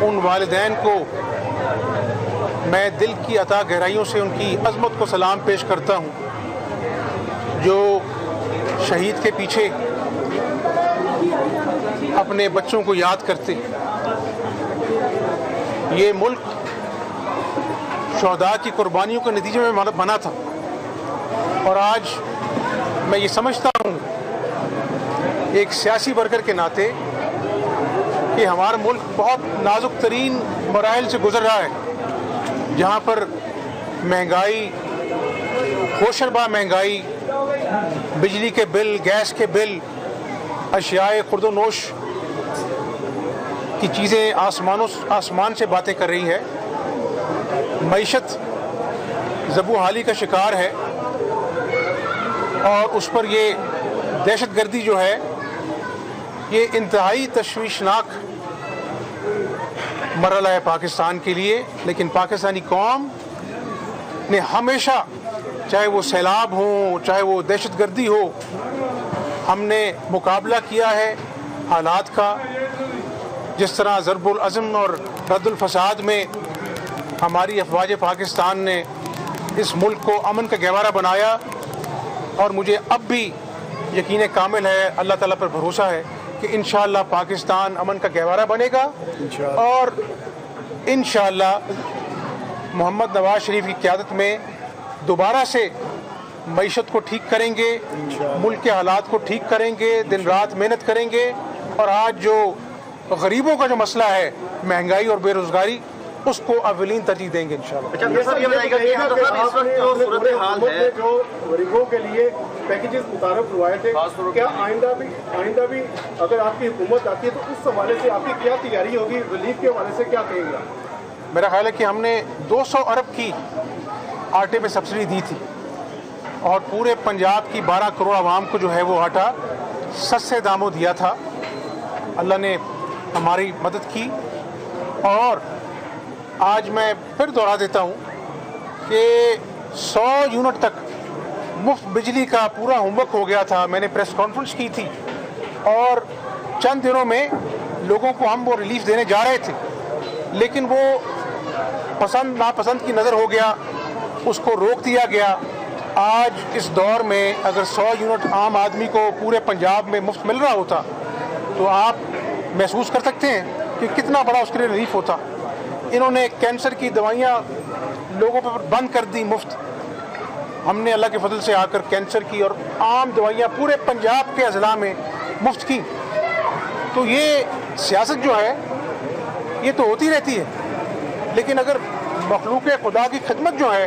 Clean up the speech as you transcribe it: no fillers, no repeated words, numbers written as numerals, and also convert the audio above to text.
उन वालिदैन को मैं दिल की अता गहराइयों से उनकी अज़मत को सलाम पेश करता हूँ, जो शहीद के पीछे अपने बच्चों को याद करते। ये मुल्क शहदा की कुर्बानियों के नतीजे में बना था और आज मैं ये समझता हूँ एक सियासी वर्कर के नाते कि हमारा मुल्क बहुत नाजुक तरीन मराहिल से गुजर रहा है, जहाँ पर महंगाई, होशरबा महंगाई, बिजली के बिल, गैस के बिल, अशियाए खुर्दोनोश की चीज़ें आसमान से बातें कर रही है। मईशत ज़बूहाली का शिकार है और उस पर ये दहशतगर्दी जो है ये इंतहाई तशवीशनाक मरहला है पाकिस्तान के लिए। लेकिन पाकिस्तानी कौम ने हमेशा, चाहे वो सैलाब हो, चाहे वो दहशतगर्दी हो, हमने मुकाबला किया है हालात का। जिस तरह ज़रबुल अज़म और रद्दुल फसाद में हमारी अफवाज पाकिस्तान ने इस मुल्क को अमन का गहवारा बनाया, और मुझे अब भी यकीन कामिल है, अल्लाह ताला पर भरोसा है कि इंशाअल्लाह पाकिस्तान अमन का गहवारा बनेगा और इंशाअल्लाह मोहम्मद नवाज शरीफ की क़यादत में दोबारा से मईशत को ठीक करेंगे, मुल्क के हालात को ठीक करेंगे, दिन रात मेहनत करेंगे। और आज जो गरीबों का जो मसला है, महंगाई और बेरोज़गारी, उसको अवलीन तरजीह देंगे इंशाअल्लाह। जो गरीबों के लिए पैकेजेस मुतारफ हुए थे, क्या आइंदा भी अगर आपकी हुकूमत आती है तो उस हवाले से आपकी क्या तैयारी होगी? रिलीफ के हवाले से क्या कहेंगे? मेरा ख्याल है कि हमने 200 अरब की आटे पे सब्सिडी दी थी और पूरे पंजाब की 12 करोड़ आवाम को जो है वो आटा सस्ते दामों दिया था। अल्लाह ने हमारी मदद की और आज मैं फिर दोहरा देता हूँ कि 100 यूनिट तक मुफ्त बिजली का पूरा होमवर्क हो गया था। मैंने प्रेस कॉन्फ्रेंस की थी और चंद दिनों में लोगों को हम वो रिलीफ देने जा रहे थे, लेकिन वो पसंद नापसंद की नज़र हो गया, उसको रोक दिया गया। आज इस दौर में अगर 100 यूनिट आम आदमी को पूरे पंजाब में मुफ्त मिल रहा होता तो आप महसूस कर सकते हैं कि कितना बड़ा उसके लिए रिलीफ होता। इन्होंने कैंसर की दवाइयाँ लोगों पर बंद कर दी मुफ्त। हमने अल्लाह के फजल से आकर कैंसर की और आम दवाइयाँ पूरे पंजाब के अजला में मुफ्त की। तो ये सियासत जो है ये तो होती रहती है, लेकिन अगर मखलूक खुदा की खिदमत जो है